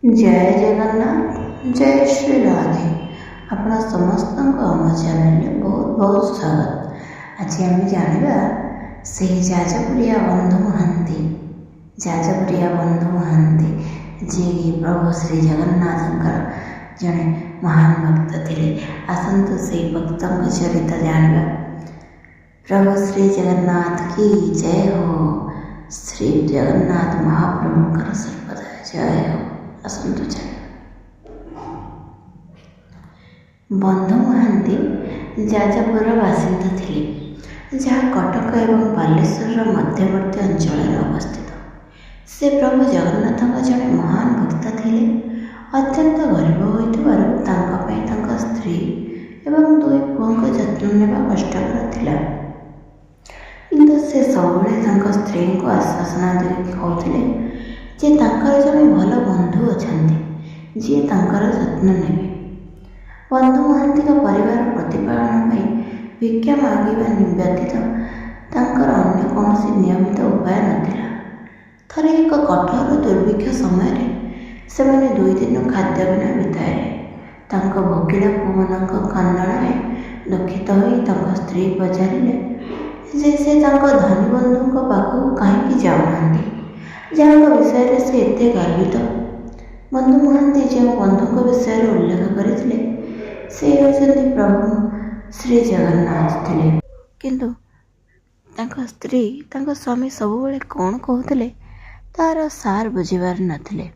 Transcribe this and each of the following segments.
जय जगन्नाथ जय श्री राधे आपण समस्तଙ୍କୁ ଆମ ଚ୍ୟାନେଲରେ ବହୁତ ବହୁତ ସ୍ୱାଗତ। ଆଜି ଆମେ ଜାଣିବା ସେହି ଯାଜପୁରିଆ ବନ୍ଧୁ ମହାନ୍ତି ଯିଏକି ପ୍ରଭୁ ଶ୍ରୀ ଜଗନ୍ନାଥଙ୍କର ଜଣେ ମହାନ ଭକ୍ତ ଥିଲେ। ଆସନ୍ତୁ ସେହି ଭକ୍ତଙ୍କ ଚରିତ ଜାଣିବା। ପ୍ରଭୁ ଶ୍ରୀ ଜଗନ୍ନାଥ କି ଜୟ ହୋ। ଶ୍ରୀ ଜଗନ୍ନାଥ ମହାପ୍ରଭୁଙ୍କର ସର୍ବଦା ଜୟ ହୋ। ଆସନ୍ତୁ ଜାଣିବା। ବନ୍ଧୁ ମହାନ୍ତି ଯାଜପୁରର ବାସିନ୍ଦା ଥିଲେ, ଯାହା କଟକ ଏବଂ ବାଲେଶ୍ୱରର ମଧ୍ୟବର୍ତ୍ତୀ ଅଞ୍ଚଳରେ ଅବସ୍ଥିତ। ସେ ପ୍ରଭୁ ଜଗନ୍ନାଥଙ୍କ ଜଣେ ମହାନ ଭକ୍ତ ଥିଲେ। ଅତ୍ୟନ୍ତ ଗରିବ ହୋଇଥିବାରୁ ତାଙ୍କ ପାଇଁ ତାଙ୍କ ସ୍ତ୍ରୀ ଏବଂ ଦୁଇ ପୁଅଙ୍କ ଯତ୍ନ ନେବା କଷ୍ଟକର ଥିଲା। କିନ୍ତୁ ସେ ସବୁବେଳେ ତାଙ୍କ ସ୍ତ୍ରୀଙ୍କୁ ଆଶ୍ୱାସନା ଦେଇ କହୁଥିଲେ ଯେ ତାଙ୍କର ଜଣେ ଭଲ ବନ୍ଧୁ ଅଛନ୍ତି ଯିଏ ତାଙ୍କର ଯତ୍ନ ନେବେ। ବନ୍ଧୁ ମହାନ୍ତିଙ୍କ ପରିବାର ପ୍ରତିପାଳନ ପାଇଁ ଭିକ୍ଷା ମାଗିବା ବ୍ୟତୀତ ତାଙ୍କର ଅନ୍ୟ କୌଣସି ନିୟମିତ ଉପାୟ ନଥିଲା। ଥରେ ଏକ କଠୋର ଦୁର୍ଭିକ୍ଷ ସମୟରେ ସେମାନେ 2 ଦିନ ଖାଦ୍ୟ ବିନା ବିତାଇଲେ। ତାଙ୍କ ଭୋକିଲା ପୁଅମାନଙ୍କ କାନ୍ଦଣାରେ ଦୁଃଖିତ ହୋଇ ତାଙ୍କ ସ୍ତ୍ରୀ ପଚାରିଲେ ଯେ ସେ ତାଙ୍କ ଧନୀ ବନ୍ଧୁଙ୍କ ପାଖକୁ କାହିଁକି ଯାଉନାହାନ୍ତି, ଯାହାଙ୍କ ବିଷୟରେ ସେ ଏତେ ଗର୍ବିତ। ବନ୍ଧୁ ମହାନ୍ତି ଯେଉଁ ବନ୍ଧୁଙ୍କ ବିଷୟରେ ଉଲ୍ଲେଖ କରିଥିଲେ ସେ ହେଉଛନ୍ତି ପ୍ରଭୁ ଶ୍ରୀ ଜଗନ୍ନାଥ ଥିଲେ। କିନ୍ତୁ ତାଙ୍କ ସ୍ତ୍ରୀ ତାଙ୍କ ସ୍ୱାମୀ ସବୁବେଳେ କ'ଣ କହୁଥିଲେ ତାହାର ସାର ବୁଝିପାରି ନଥିଲେ।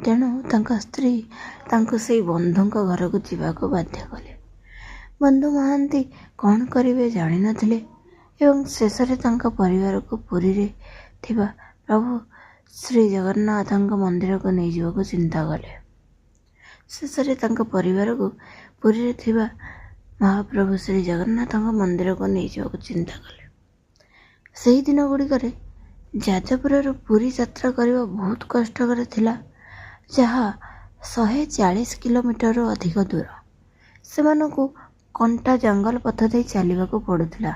ତେଣୁ ତାଙ୍କ ସ୍ତ୍ରୀ ତାଙ୍କୁ ସେହି ବନ୍ଧୁଙ୍କ ଘରକୁ ଯିବାକୁ ବାଧ୍ୟ କଲେ। ବନ୍ଧୁ ମହାନ୍ତି କ'ଣ କରିବେ ଜାଣିନଥିଲେ ଏବଂ ଶେଷରେ ତାଙ୍କ ପରିବାରକୁ ପୁରୀରେ ଥିବା ପ୍ରଭୁ ଶ୍ରୀ ଜଗନ୍ନାଥଙ୍କ ମନ୍ଦିରକୁ ନେଇଯିବାକୁ ଚିନ୍ତା କଲେ। ଶେଷରେ ତାଙ୍କ ପରିବାରକୁ ପୁରୀରେ ଥିବା ମହାପ୍ରଭୁ ଶ୍ରୀ ଜଗନ୍ନାଥଙ୍କ ମନ୍ଦିରକୁ ନେଇଯିବାକୁ ଚିନ୍ତା କଲେ। ସେହି ଦିନ ଗୁଡ଼ିକରେ ଯାଜପୁରରୁ ପୁରୀ ଯାତ୍ରା କରିବା ବହୁତ କଷ୍ଟକର ଥିଲା, ଯାହା 140 କିଲୋମିଟରରୁ ଅଧିକ ଦୂର। ସେମାନଙ୍କୁ କଣ୍ଟା ଜଙ୍ଗଲ ପଥ ଦେଇ ଚାଲିବାକୁ ପଡ଼ୁଥିଲା,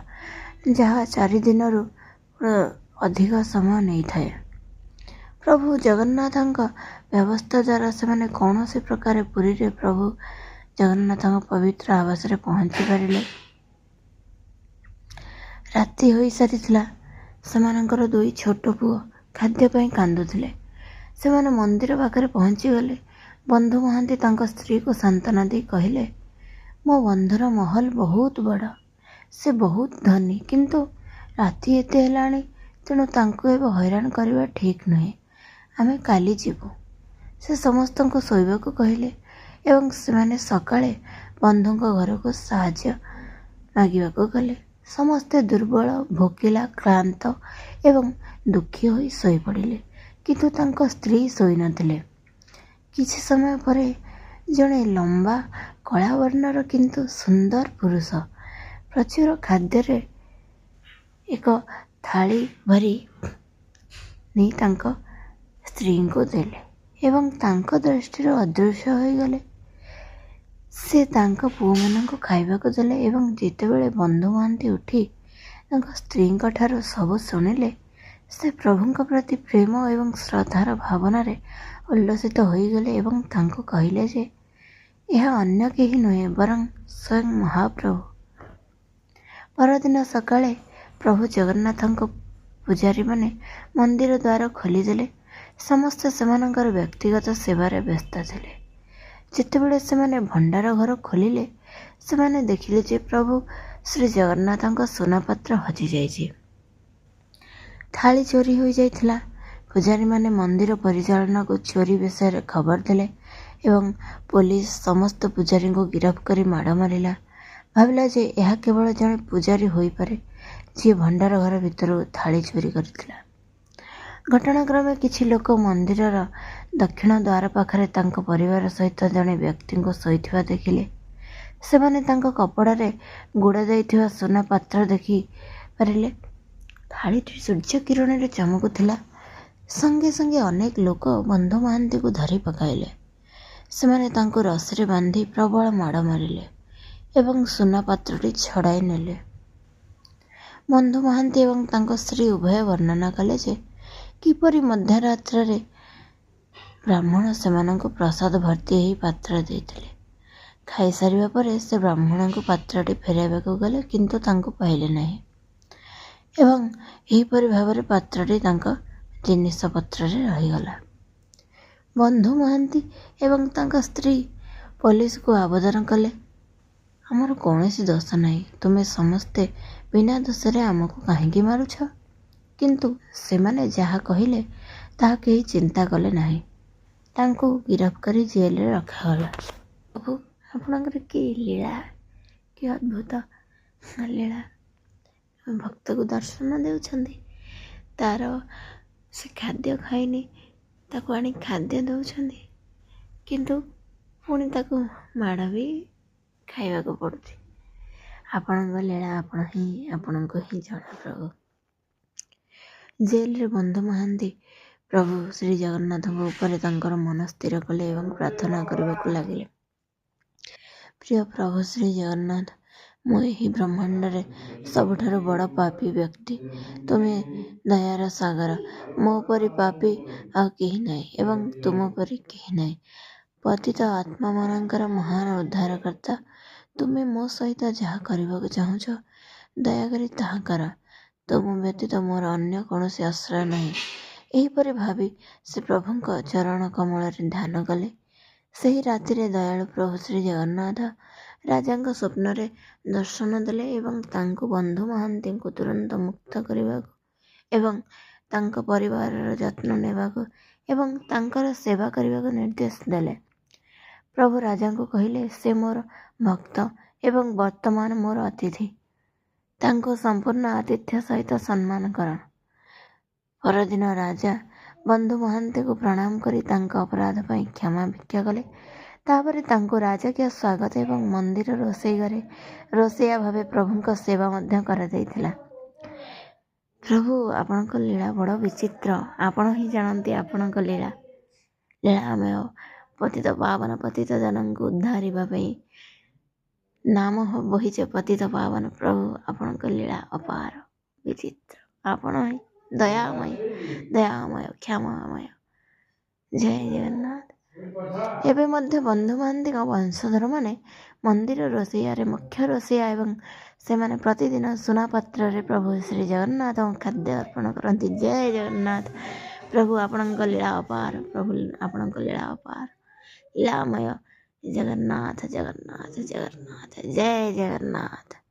ଯାହା 4 ଦିନରୁ ଅଧିକ ସମୟ ନେଇଥାଏ। ପ୍ରଭୁ ଜଗନ୍ନାଥଙ୍କ ବ୍ୟବସ୍ଥା ଦ୍ୱାରା ସେମାନେ କୌଣସି ପ୍ରକାରେ ପୁରୀରେ ପ୍ରଭୁ ଜଗନ୍ନାଥଙ୍କ ପବିତ୍ର ଆବାସରେ ପହଞ୍ଚି ପାରିଲେ। ରାତି ହୋଇସାରିଥିଲା। ସେମାନଙ୍କର 2 ଛୋଟ ପୁଅ ଖାଦ୍ୟ ପାଇଁ କାନ୍ଦୁଥିଲେ। ସେମାନେ ମନ୍ଦିର ପାଖରେ ପହଞ୍ଚିଗଲେ। ବନ୍ଧୁ ମହାନ୍ତି ତାଙ୍କ ସ୍ତ୍ରୀକୁ ସାନ୍ତ୍ୱନା ଦେଇ କହିଲେ, ମୋ ବନ୍ଧୁର ମହଲ ବହୁତ ବଡ଼, ସେ ବହୁତ ଧନୀ, କିନ୍ତୁ ରାତି ଏତେ ହେଲାଣି, ତେଣୁ ତାଙ୍କୁ ଏବେ ହଇରାଣ କରିବା ଠିକ୍ ନୁହେଁ। ଆମେ କାଲି ଯିବୁ। ସେ ସମସ୍ତଙ୍କୁ ଶୋଇବାକୁ କହିଲେ ଏବଂ ସେମାନେ ସକାଳେ ବନ୍ଧୁଙ୍କ ଘରକୁ ସାହାଯ୍ୟ ମାଗିବାକୁ ଗଲେ। ସମସ୍ତେ ଦୁର୍ବଳ, ଭୋକିଲା, କ୍ଳାନ୍ତ ଏବଂ ଦୁଃଖୀ ହୋଇ ଶୋଇପଡ଼ିଲେ, କିନ୍ତୁ ତାଙ୍କ ସ୍ତ୍ରୀ ଶୋଇନଥିଲେ। କିଛି ସମୟ ପରେ ଜଣେ ଲମ୍ବା କଳା ବର୍ଣ୍ଣର କିନ୍ତୁ ସୁନ୍ଦର ପୁରୁଷ ପ୍ରଚୁର ଖାଦ୍ୟରେ ଏକ ଥାଳି ଭରି ନେଇ ତାଙ୍କ ସ୍ତ୍ରୀଙ୍କୁ ଦେଲେ ଏବଂ ତାଙ୍କ ଦୃଷ୍ଟିରୁ ଅଦୃଶ୍ୟ ହୋଇଗଲେ। ସେ ତାଙ୍କ ପୁଅମାନଙ୍କୁ ଖାଇବାକୁ ଦେଲେ ଏବଂ ଯେତେବେଳେ ବନ୍ଧୁ ମହାନ୍ତି ଉଠି ତାଙ୍କ ସ୍ତ୍ରୀଙ୍କ ଠାରୁ ସବୁ ଶୁଣିଲେ, ସେ ପ୍ରଭୁଙ୍କ ପ୍ରତି ପ୍ରେମ ଏବଂ ଶ୍ରଦ୍ଧାର ଭାବନାରେ ଉଲ୍ଲସିତ ହୋଇଗଲେ ଏବଂ ତାଙ୍କୁ କହିଲେ ଯେ ଏହା ଅନ୍ୟ କେହି ନୁହେଁ ବରଂ ସ୍ୱୟଂ ମହାପ୍ରଭୁ। ପରଦିନ ସକାଳେ ପ୍ରଭୁ ଜଗନ୍ନାଥଙ୍କ ପୂଜାରୀମାନେ ମନ୍ଦିର ଦ୍ୱାର ଖୋଲିଦେଲେ। ସମସ୍ତେ ସେମାନଙ୍କର ବ୍ୟକ୍ତିଗତ ସେବାରେ ବ୍ୟସ୍ତ ଥିଲେ। ଯେତେବେଳେ ସେମାନେ ଭଣ୍ଡାର ଘର ଖୋଲିଲେ, ସେମାନେ ଦେଖିଲେ ଯେ ପ୍ରଭୁ ଶ୍ରୀ ଜଗନ୍ନାଥଙ୍କ ସୁନାପାତ୍ର ହଜିଯାଇଛି। ଥାଳି ଚୋରି ହୋଇଯାଇଥିଲା। ପୂଜାରୀମାନେ ମନ୍ଦିର ପରିଚାଳନାକୁ ଚୋରି ବିଷୟରେ ଖବର ଦେଲେ ଏବଂ ପୋଲିସ ସମସ୍ତ ପୂଜାରୀଙ୍କୁ ଗିରଫ କରି ମାଡ଼ ମାରିଲା। ଭାବିଲା ଯେ ଏହା କେବଳ ଜଣେ ପୂଜାରୀ ହୋଇପାରେ ଯିଏ ଭଣ୍ଡାର ଘର ଭିତରୁ ଥାଳି ଚୋରି କରିଥିଲା। ଘଟଣାକ୍ରମେ କିଛି ଲୋକ ମନ୍ଦିରର ଦକ୍ଷିଣ ଦ୍ୱାର ପାଖରେ ତାଙ୍କ ପରିବାର ସହିତ ଜଣେ ବ୍ୟକ୍ତିଙ୍କୁ ଶୋଇଥିବା ଦେଖିଲେ। ସେମାନେ ତାଙ୍କ କପଡ଼ାରେ ଗୁଡ଼ା ଯାଇଥିବା ସୁନା ପାତ୍ର ଦେଖି ପାରିଲେ। ଥାଳିଟି ସୂର୍ଯ୍ୟ କିରଣରେ ଚମକୁଥିଲା। ସଙ୍ଗେ ସଙ୍ଗେ ଅନେକ ଲୋକ ବନ୍ଧୁ ମହାନ୍ତିଙ୍କୁ ଧରି ପକାଇଲେ। ସେମାନେ ତାଙ୍କୁ ରଶିରେ ବାନ୍ଧି ପ୍ରବଳ ମାଡ଼ ମାରିଲେ ଏବଂ ସୁନା ପାତ୍ରଟି ଛଡ଼ାଇ ନେଲେ। ବନ୍ଧୁ ମହାନ୍ତି ଏବଂ ତାଙ୍କ ସ୍ତ୍ରୀ ଉଭୟ ବର୍ଣ୍ଣନା କଲେ ଯେ କିପରି ମଧ୍ୟରାତ୍ରରେ ବ୍ରାହ୍ମଣ ସେମାନଙ୍କୁ ପ୍ରସାଦ ଭର୍ତ୍ତି ଏହି ପାତ୍ର ଦେଇଥିଲେ। ଖାଇସାରିବା ପରେ ସେ ବ୍ରାହ୍ମଣଙ୍କୁ ପାତ୍ରଟି ଫେରାଇବାକୁ ଗଲେ, କିନ୍ତୁ ତାଙ୍କୁ ପାଇଲେ ନାହିଁ ଏବଂ ଏହିପରି ଭାବରେ ପାତ୍ରଟି ତାଙ୍କ ଜିନିଷପତ୍ରରେ ରହିଗଲା। ବନ୍ଧୁ ମହାନ୍ତି ଏବଂ ତାଙ୍କ ସ୍ତ୍ରୀ ପୋଲିସକୁ ଆବେଦନ କଲେ, ଆମର କୌଣସି ଦୋଷ ନାହିଁ, ତୁମେ ସମସ୍ତେ ବିନା ଦୋଷରେ ଆମକୁ କାହିଁକି ମାରୁଛ? କିନ୍ତୁ ସେମାନେ ଯାହା କହିଲେ ତାହା କେହି ଚିନ୍ତା କଲେ ନାହିଁ। ତାଙ୍କୁ ଗିରଫ କରି ଜେଲରେ ରଖାଗଲା। ପ୍ରଭୁ ଆପଣଙ୍କର କି ଲୀଳା, କି ଅଦ୍ଭୁତ ଲୀଳା! ଭକ୍ତକୁ ଦର୍ଶନ ଦେଉଛନ୍ତି, ତାର ସେ ଖାଦ୍ୟ ଖାଇନି, ତାକୁ ଆଣି ଖାଦ୍ୟ ଦେଉଛନ୍ତି, କିନ୍ତୁ ପୁଣି ତାକୁ ମାଡ଼ ବି ଖାଇବାକୁ ପଡ଼ୁଛି। ଆପଣଙ୍କ ଲୀଳା ଆପଣଙ୍କୁ ହିଁ ଜଣା ପ୍ରଭୁ। ଜେଲରେ ବନ୍ଧୁ ମହାନ୍ତି ପ୍ରଭୁ ଶ୍ରୀ ଜଗନ୍ନାଥଙ୍କ ଉପରେ ତାଙ୍କର ମନ ସ୍ଥିର କଲେ ଏବଂ ପ୍ରାର୍ଥନା କରିବାକୁ ଲାଗିଲେ। ପ୍ରିୟ ପ୍ରଭୁ ଶ୍ରୀ ଜଗନ୍ନାଥ, ମୁଁ ଏହି ବ୍ରହ୍ମାଣ୍ଡରେ ସବୁଠାରୁ ବଡ଼ ପାପୀ ବ୍ୟକ୍ତି। ତୁମେ ଦୟାର ସାଗର, ମୋ ପରି ପାପୀ ଆଉ କେହି ନାହିଁ ଏବଂ ତୁମ ପରି କେହି ନାହିଁ। ପତିତ ଆତ୍ମାମାନଙ୍କର ମହାନ ଉଦ୍ଧାରକର୍ତ୍ତା, ତୁମେ ମୋ ସହିତ ଯାହା କରିବାକୁ ଚାହୁଁଛ ଦୟାକରି ତାହା କର। ତୁମ ବ୍ୟତୀତ ମୋର ଅନ୍ୟ କୌଣସି ଆଶ୍ରୟ ନାହିଁ। ଏହିପରି ଭାବି ସେ ପ୍ରଭୁଙ୍କ ଚରଣ କମଳରେ ଧ୍ୟାନ କଲେ। ସେହି ରାତିରେ ଦୟାଳୁ ପ୍ରଭୁ ଶ୍ରୀ ଜଗନ୍ନାଥ ରାଜାଙ୍କ ସ୍ୱପ୍ନରେ ଦର୍ଶନ ଦେଲେ ଏବଂ ତାଙ୍କୁ ବନ୍ଧୁ ମହାନ୍ତିଙ୍କୁ ତୁରନ୍ତ ମୁକ୍ତ କରିବାକୁ ଏବଂ ତାଙ୍କ ପରିବାରର ଯତ୍ନ ନେବାକୁ ଏବଂ ତାଙ୍କର ସେବା କରିବାକୁ ନିର୍ଦ୍ଦେଶ ଦେଲେ। ପ୍ରଭୁ ରାଜାଙ୍କୁ କହିଲେ, ସେ ମୋର ଭକ୍ତ ଏବଂ ବର୍ତ୍ତମାନ ମୋର ଅତିଥି। ତାଙ୍କୁ ସମ୍ପୂର୍ଣ୍ଣ ଆତିଥ୍ୟ ସହିତ ସମ୍ମାନ କର। ପରଦିନ ରାଜା ବନ୍ଧୁ ମହାନ୍ତିଙ୍କୁ ପ୍ରଣାମ କରି ତାଙ୍କ ଅପରାଧ ପାଇଁ କ୍ଷମା ଭିକ୍ଷା କଲେ। ତାପରେ ତାଙ୍କୁ ରାଜକୀୟ ସ୍ୱାଗତ ଏବଂ ମନ୍ଦିର ରୋଷେଇ ଘରେ ରୋଷେଇଆ ଭାବେ ପ୍ରଭୁଙ୍କ ସେବା ମଧ୍ୟ କରାଯାଇଥିଲା। ପ୍ରଭୁ ଆପଣଙ୍କ ଲୀଳା ବଡ଼ ବିଚିତ୍ର। ଆପଣ ହିଁ ଜାଣନ୍ତି ଆପଣଙ୍କ ଲୀଳାମୟ। ପତିତ ପାବନ ପତିତ ଜନଙ୍କୁ ଉଦ୍ଧାରିବା ପାଇଁ ନାମ ବହିଛ ପତିତ ପାବନ। ପ୍ରଭୁ ଆପଣଙ୍କ ଲୀଳା ଅପାର ବିଚିତ୍ର। ଆପଣ ହିଁ ଦୟାମୟ କ୍ଷମାମୟ। ଜୟ ଜଗନ୍ନାଥ। ଏବେ ମଧ୍ୟ ବନ୍ଧୁ ମହାନ୍ତିଙ୍କ ବଂଶଧରମାନେ ମନ୍ଦିର ରୋଷେଇଆରେ ମୁଖ୍ୟ ରୋଷେଇଆ ଏବଂ ସେମାନେ ପ୍ରତିଦିନ ସୁନା ପାତ୍ରରେ ପ୍ରଭୁ ଶ୍ରୀ ଜଗନ୍ନାଥଙ୍କ ଖାଦ୍ୟ ଅର୍ପଣ କରନ୍ତି। ଜୟ ଜଗନ୍ନାଥ। ପ୍ରଭୁ ଆପଣଙ୍କ ଲୀଳା ଅପାର। ପ୍ରଭୁ ଆପଣଙ୍କ ଲୀଳା ଅପାର, ଲୀଳାମୟ। ଜଗନ୍ନାଥ ଜଗନ୍ନାଥ ଜଗନ୍ନାଥ, ଜୟ ଜଗନ୍ନାଥ।